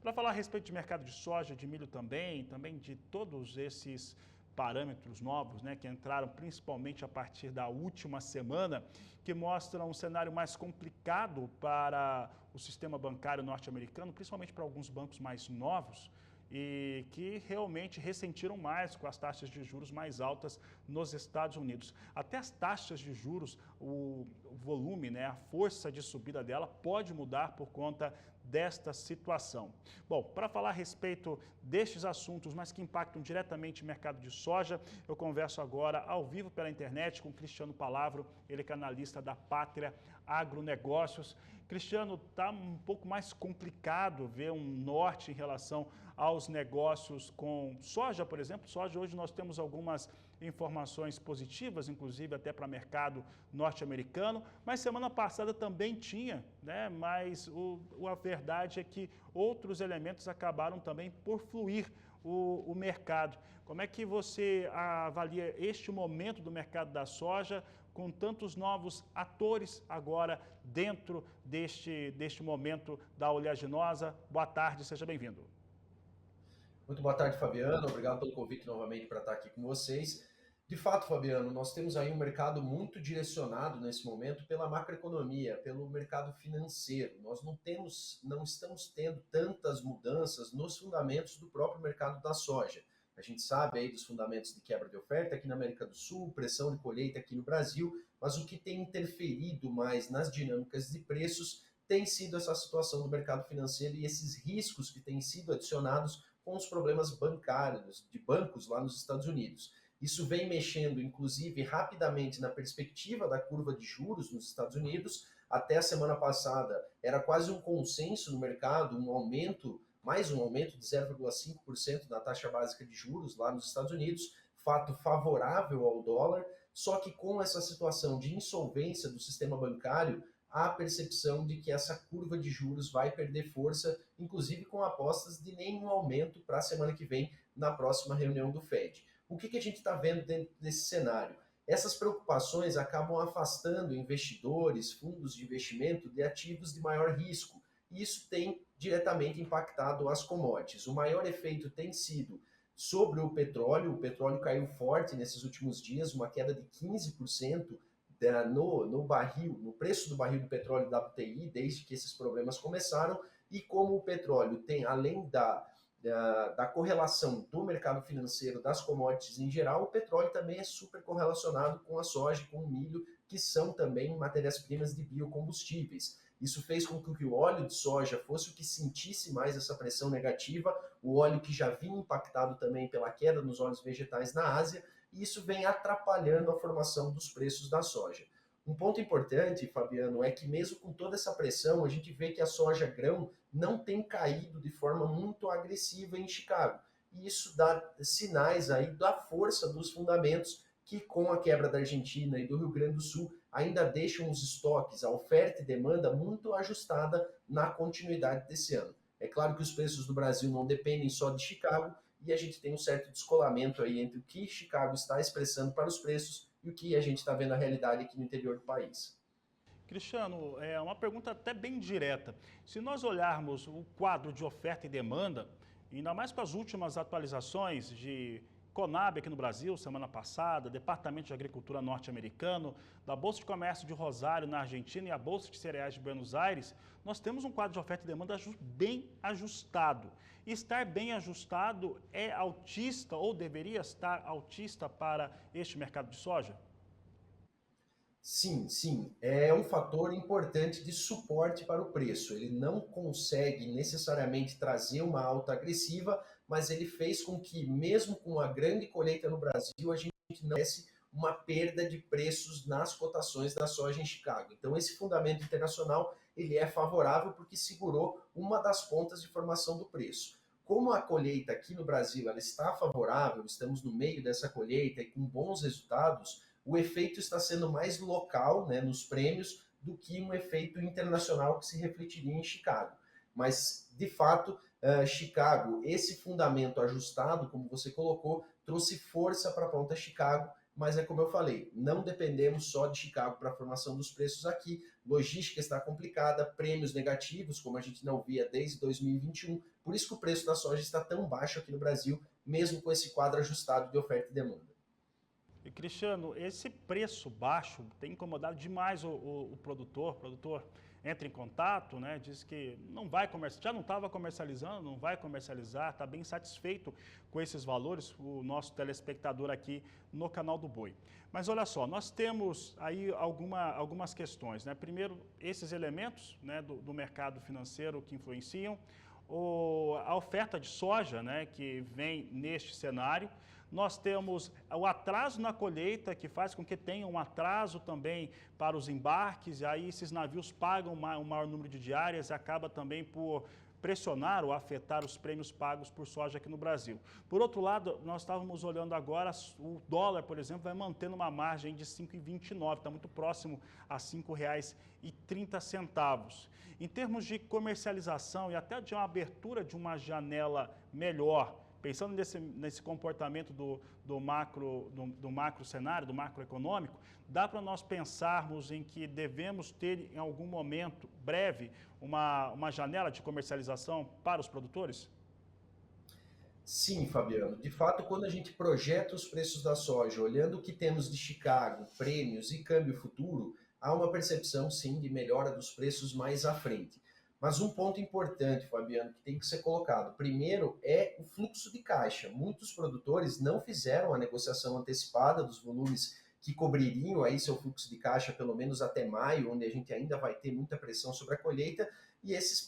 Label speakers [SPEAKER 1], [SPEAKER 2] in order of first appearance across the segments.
[SPEAKER 1] Para falar a respeito de mercado de soja, de milho também de todos esses parâmetros novos, né, que entraram principalmente a partir da última semana, que mostram um cenário mais complicado para o sistema bancário norte-americano, principalmente para alguns bancos mais novos, e que realmente ressentiram mais com as taxas de juros mais altas nos Estados Unidos. Até as taxas de juros, o volume, né, a força de subida dela pode mudar por conta desta situação. Bom, para falar a respeito destes assuntos, mas que impactam diretamente o mercado de soja, eu converso agora ao vivo pela internet com Cristiano Palavro, ele que é analista da Pátria Agronegócios. Cristiano, está um pouco mais complicado ver um norte em relação aos negócios com soja, por exemplo. Soja, hoje nós temos algumas informações positivas, inclusive até para o mercado norte-americano, mas semana passada também tinha, né? Mas a verdade é que outros elementos acabaram também por fluir o mercado. Como é que você avalia este momento do mercado da soja, com tantos novos atores agora dentro deste momento da oleaginosa? Boa tarde, seja bem-vindo.
[SPEAKER 2] Muito boa tarde, Fabiano. Obrigado pelo convite novamente para estar aqui com vocês. De fato, Fabiano, nós temos aí um mercado muito direcionado nesse momento pela macroeconomia, pelo mercado financeiro. Nós não estamos tendo tantas mudanças nos fundamentos do próprio mercado da soja. A gente sabe aí dos fundamentos de quebra de oferta aqui na América do Sul, pressão de colheita aqui no Brasil, mas o que tem interferido mais nas dinâmicas de preços tem sido essa situação do mercado financeiro e esses riscos que têm sido adicionados com os problemas bancários, de bancos lá nos Estados Unidos. Isso vem mexendo, inclusive, rapidamente na perspectiva da curva de juros nos Estados Unidos. Até a semana passada era quase um consenso no mercado, mais um aumento de 0,5% da taxa básica de juros lá nos Estados Unidos, fato favorável ao dólar, só que com essa situação de insolvência do sistema bancário, há a percepção de que essa curva de juros vai perder força, inclusive com apostas de nenhum aumento para a semana que vem, na próxima reunião do Fed. O que a gente está vendo dentro desse cenário? Essas preocupações acabam afastando investidores, fundos de investimento de ativos de maior risco, e isso tem diretamente impactado as commodities. O maior efeito tem sido sobre o petróleo caiu forte nesses últimos dias, uma queda de 15% no barril, no preço do barril do petróleo WTI, desde que esses problemas começaram, e como o petróleo tem, além da correlação do mercado financeiro, das commodities em geral, o petróleo também é super correlacionado com a soja, com o milho, que são também matérias-primas de biocombustíveis. Isso fez com que o óleo de soja fosse o que sentisse mais essa pressão negativa, o óleo que já vinha impactado também pela queda nos óleos vegetais na Ásia, e isso vem atrapalhando a formação dos preços da soja. Um ponto importante, Fabiano, é que mesmo com toda essa pressão, a gente vê que a soja grão não tem caído de forma muito agressiva em Chicago. E isso dá sinais aí da força dos fundamentos que, com a quebra da Argentina e do Rio Grande do Sul, ainda deixam os estoques, a oferta e demanda muito ajustada na continuidade desse ano. É claro que os preços do Brasil não dependem só de Chicago, e a gente tem um certo descolamento aí entre o que Chicago está expressando para os preços e o que a gente está vendo na realidade aqui no interior do país.
[SPEAKER 1] Cristiano, é uma pergunta até bem direta. Se nós olharmos o quadro de oferta e demanda, ainda mais com as últimas atualizações de Conab aqui no Brasil, semana passada, Departamento de Agricultura norte-americano, da Bolsa de Comércio de Rosário, na Argentina, e a Bolsa de Cereais de Buenos Aires, nós temos um quadro de oferta e demanda bem ajustado. E estar bem ajustado é altista ou deveria estar altista para este mercado de soja?
[SPEAKER 2] Sim, sim, é um fator importante de suporte para o preço. Ele não consegue necessariamente trazer uma alta agressiva, mas ele fez com que, mesmo com a grande colheita no Brasil, a gente não tivesse uma perda de preços nas cotações da soja em Chicago. Então, esse fundamento internacional ele é favorável porque segurou uma das pontas de formação do preço. Como a colheita aqui no Brasil ela está favorável, estamos no meio dessa colheita e com bons resultados, o efeito está sendo mais local, né, nos prêmios, do que um efeito internacional que se refletiria em Chicago. Mas, de fato, Chicago, esse fundamento ajustado, como você colocou, trouxe força para a ponta Chicago mas é como eu falei, não dependemos só de Chicago para a formação dos preços aqui. Logística está complicada, prêmios negativos, como a gente não via desde 2021, por isso que o preço da soja está tão baixo aqui no Brasil, mesmo com esse quadro ajustado de oferta e demanda.
[SPEAKER 1] E, Cristiano, esse preço baixo tem incomodado demais o produtor. O produtor entra em contato, né, diz que não vai comercializar, já não estava comercializando, não vai comercializar, está bem satisfeito com esses valores, o nosso telespectador aqui no canal do Boi. Mas olha só, nós temos aí algumas questões, né? Primeiro, esses elementos, né, do mercado financeiro que influenciam, a oferta de soja, né, que vem neste cenário. Nós temos o atraso na colheita, que faz com que tenha um atraso também para os embarques, e aí esses navios pagam um maior número de diárias e acaba também por pressionar ou afetar os prêmios pagos por soja aqui no Brasil. Por outro lado, nós estávamos olhando agora, o dólar, por exemplo, vai mantendo uma margem de 5,29, está muito próximo a R$ 5,30. Em termos de comercialização e até de uma abertura de uma janela melhor, pensando nesse comportamento do macro cenário, do macroeconômico, dá para nós pensarmos em que devemos ter, em algum momento breve, uma janela de comercialização para os produtores?
[SPEAKER 2] Sim, Fabiano. De fato, quando a gente projeta os preços da soja, olhando o que temos de Chicago, prêmios e câmbio futuro, há uma percepção, sim, de melhora dos preços mais à frente. Mas um ponto importante, Fabiano, que tem que ser colocado, primeiro é o fluxo de caixa. Muitos produtores não fizeram a negociação antecipada dos volumes que cobririam aí seu fluxo de caixa pelo menos até maio, onde a gente ainda vai ter muita pressão sobre a colheita, e esses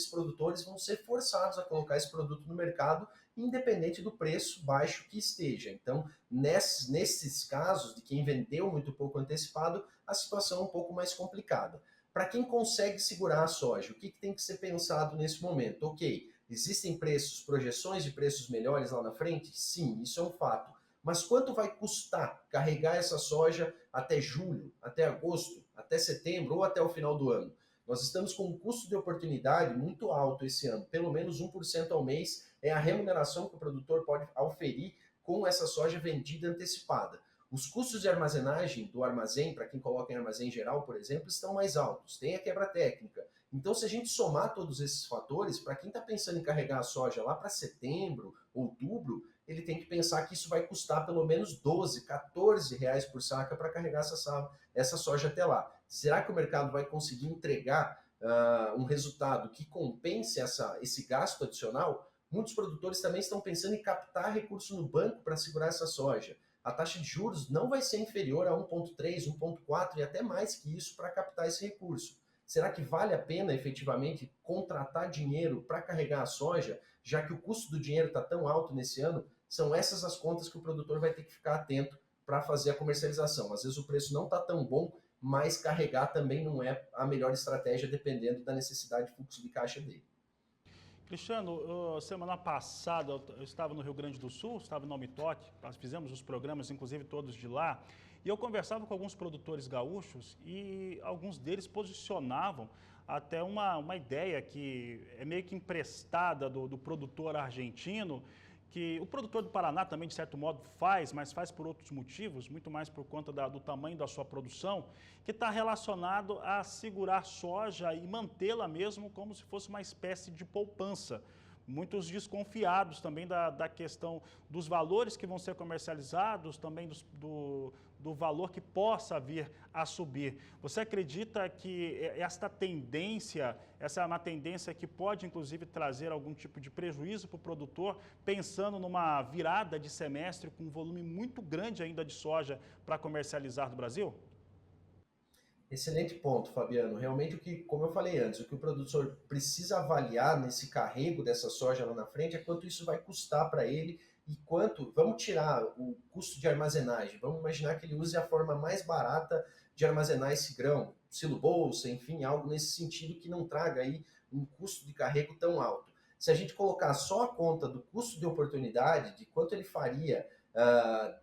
[SPEAKER 2] produtores vão ser forçados a colocar esse produto no mercado, independente do preço baixo que esteja. Então, nesses casos de quem vendeu muito pouco antecipado, a situação é um pouco mais complicada. Para quem consegue segurar a soja, o que tem que ser pensado nesse momento? Ok, existem preços, projeções de preços melhores lá na frente? Sim, isso é um fato. Mas quanto vai custar carregar essa soja até julho, até agosto, até setembro ou até o final do ano? Nós estamos com um custo de oportunidade muito alto esse ano, pelo menos 1% ao mês é a remuneração que o produtor pode auferir com essa soja vendida antecipada. Os custos de armazenagem do armazém, para quem coloca em armazém geral, por exemplo, estão mais altos. Tem a quebra técnica. Então, se a gente somar todos esses fatores, para quem está pensando em carregar a soja lá para setembro, outubro, ele tem que pensar que isso vai custar pelo menos 12, 14 reais por saca para carregar essa soja até lá. Será que o mercado vai conseguir entregar um resultado que compense esse gasto adicional? Muitos produtores também estão pensando em captar recurso no banco para segurar essa soja. A taxa de juros não vai ser inferior a 1,3, 1,4 e até mais que isso para captar esse recurso. Será que vale a pena efetivamente contratar dinheiro para carregar a soja, já que o custo do dinheiro está tão alto nesse ano? São essas as contas que o produtor vai ter que ficar atento para fazer a comercialização. Às vezes o preço não está tão bom, mas carregar também não é a melhor estratégia, dependendo da necessidade de fluxo de caixa dele.
[SPEAKER 1] Cristiano, semana passada eu estava no Rio Grande do Sul, estava no Almitoque, nós fizemos os programas, inclusive todos de lá, e eu conversava com alguns produtores gaúchos e alguns deles posicionavam até uma ideia que é meio que emprestada do produtor argentino, que o produtor do Paraná também, de certo modo, faz, mas faz por outros motivos, muito mais por conta do tamanho da sua produção, que está relacionado a segurar soja e mantê-la mesmo como se fosse uma espécie de poupança. Muitos desconfiados também da questão dos valores que vão ser comercializados, também do valor que possa vir a subir. Você acredita que essa é uma tendência que pode, inclusive, trazer algum tipo de prejuízo para o produtor, pensando numa virada de semestre com um volume muito grande ainda de soja para comercializar no Brasil?
[SPEAKER 2] Excelente ponto, Fabiano. Realmente, como eu falei antes, o que o produtor precisa avaliar nesse carrego dessa soja lá na frente é quanto isso vai custar para ele e quanto. Vamos tirar o custo de armazenagem. Vamos imaginar que ele use a forma mais barata de armazenar esse grão, silo bolsa, enfim, algo nesse sentido que não traga aí um custo de carrego tão alto. Se a gente colocar só a conta do custo de oportunidade, de quanto ele faria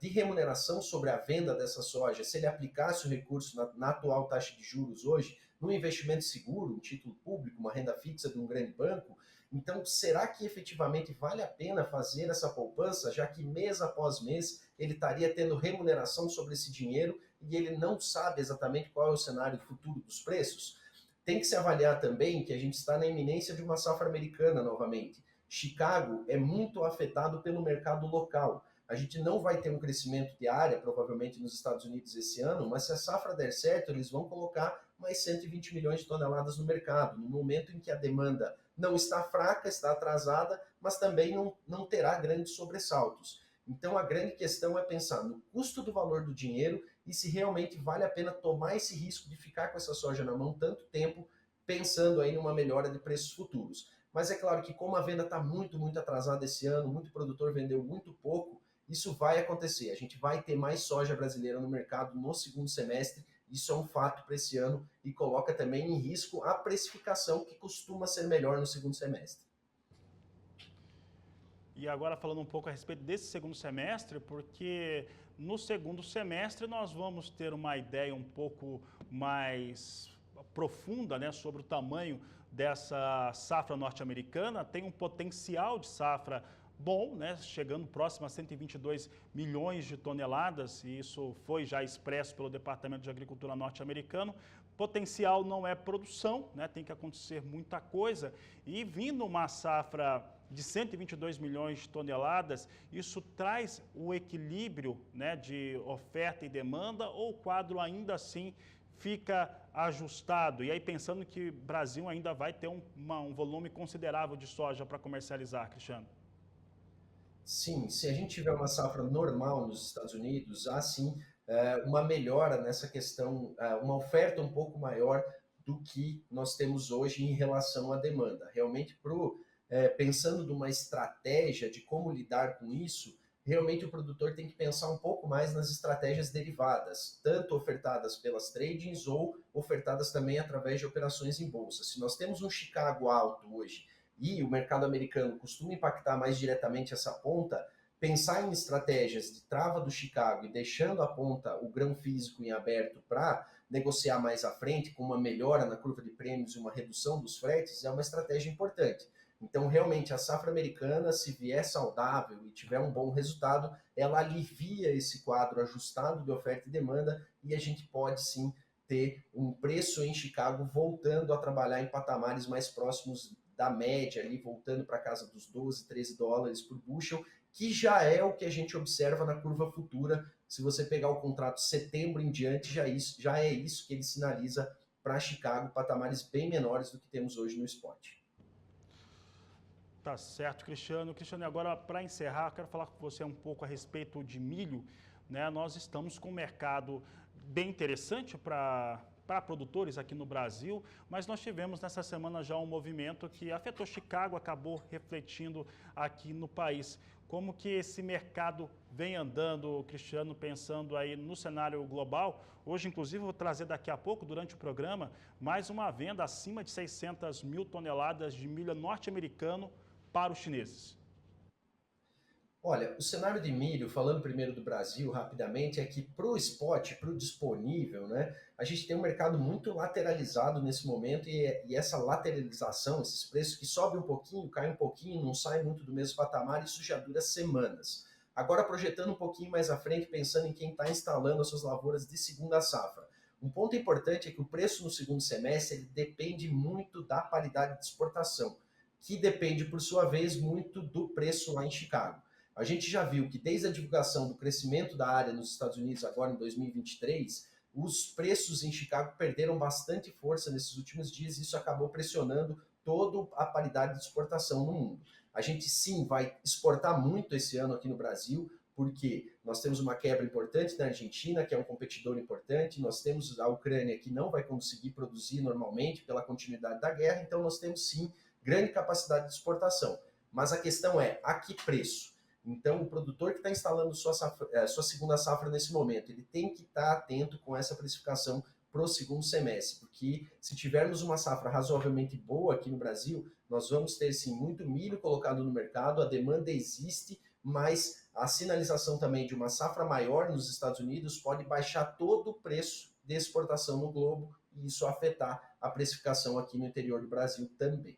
[SPEAKER 2] de remuneração sobre a venda dessa soja, se ele aplicasse o recurso na atual taxa de juros hoje, num investimento seguro, um título público, uma renda fixa de um grande banco, Então, será que efetivamente vale a pena fazer essa poupança, já que mês após mês ele estaria tendo remuneração sobre esse dinheiro e ele não sabe exatamente qual é o cenário futuro dos preços? Tem que se avaliar também que a gente está na iminência de uma safra americana novamente. Chicago é muito afetado pelo mercado local. A gente não vai ter um crescimento de área, provavelmente, nos Estados Unidos esse ano, mas se a safra der certo, eles vão colocar mais 120 milhões de toneladas no mercado, no momento em que a demanda não está fraca, está atrasada, mas também não terá grandes sobressaltos. Então, a grande questão é pensar no custo do valor do dinheiro e se realmente vale a pena tomar esse risco de ficar com essa soja na mão tanto tempo, pensando aí numa melhora de preços futuros. Mas é claro que como a venda está muito, muito atrasada esse ano, muito produtor vendeu muito pouco, isso vai acontecer. A gente vai ter mais soja brasileira no mercado no segundo semestre, isso é um fato para esse ano e coloca também em risco a precificação que costuma ser melhor no segundo semestre.
[SPEAKER 1] E agora falando um pouco a respeito desse segundo semestre, porque no segundo semestre nós vamos ter uma ideia um pouco mais profunda, né, sobre o tamanho dessa safra norte-americana. Tem um potencial de safra bom, né, chegando próximo a 122 milhões de toneladas, e isso foi já expresso pelo Departamento de Agricultura norte-americano. Potencial não é produção, né, tem que acontecer muita coisa, e vindo uma safra de 122 milhões de toneladas, isso traz o equilíbrio, né, de oferta e demanda, ou o quadro ainda assim fica ajustado? E aí pensando que o Brasil ainda vai ter um volume considerável de soja para comercializar, Cristiano.
[SPEAKER 2] Sim, se a gente tiver uma safra normal nos Estados Unidos, há sim uma melhora nessa questão, uma oferta um pouco maior do que nós temos hoje em relação à demanda. Realmente, pensando numa estratégia de como lidar com isso, realmente o produtor tem que pensar um pouco mais nas estratégias derivadas, tanto ofertadas pelas tradings ou ofertadas também através de operações em bolsa. Se nós temos um Chicago alto hoje e o mercado americano costuma impactar mais diretamente essa ponta, pensar em estratégias de trava do Chicago e deixando a ponta, o grão físico em aberto para negociar mais à frente, com uma melhora na curva de prêmios e uma redução dos fretes, é uma estratégia importante. Então, realmente, a safra americana, se vier saudável e tiver um bom resultado, ela alivia esse quadro ajustado de oferta e demanda e a gente pode sim ter um preço em Chicago voltando a trabalhar em patamares mais próximos da média, ali voltando para casa dos 12, 13 dólares por bushel, que já é o que a gente observa na curva futura. Se você pegar o contrato setembro em diante, já é isso que ele sinaliza para Chicago, patamares bem menores do que temos hoje no spot.
[SPEAKER 1] Tá certo, Cristiano. Cristiano, e agora para encerrar, quero falar com você um pouco a respeito de milho, né? Nós estamos com um mercado bem interessante para produtores aqui no Brasil, mas nós tivemos nessa semana já um movimento que afetou Chicago, acabou refletindo aqui no país. Como que esse mercado vem andando, Cristiano, pensando aí no cenário global? Hoje, inclusive, vou trazer daqui a pouco, durante o programa, mais uma venda acima de 600 mil toneladas de milho norte-americano para os chineses.
[SPEAKER 2] Olha, o cenário de milho, falando primeiro do Brasil rapidamente, é que para o spot, para o disponível, né, a gente tem um mercado muito lateralizado nesse momento e essa lateralização, esses preços que sobem um pouquinho, caem um pouquinho, não saem muito do mesmo patamar, isso já dura semanas. Agora, projetando um pouquinho mais à frente, pensando em quem está instalando as suas lavouras de segunda safra. Um ponto importante é que o preço no segundo semestre ele depende muito da paridade de exportação, que depende, por sua vez, muito do preço lá em Chicago. A gente já viu que desde a divulgação do crescimento da área nos Estados Unidos, agora em 2023, os preços em Chicago perderam bastante força nesses últimos dias e isso acabou pressionando toda a paridade de exportação no mundo. A gente sim vai exportar muito esse ano aqui no Brasil, porque nós temos uma quebra importante na Argentina, que é um competidor importante, nós temos a Ucrânia que não vai conseguir produzir normalmente pela continuidade da guerra, então nós temos sim grande capacidade de exportação. Mas a questão é, a que preço? Então, o produtor que está instalando sua segunda safra nesse momento, ele tem que estar atento com essa precificação para o segundo semestre, porque se tivermos uma safra razoavelmente boa aqui no Brasil, nós vamos ter sim muito milho colocado no mercado, a demanda existe, mas a sinalização também de uma safra maior nos Estados Unidos pode baixar todo o preço de exportação no globo e isso afetar a precificação aqui no interior do Brasil também.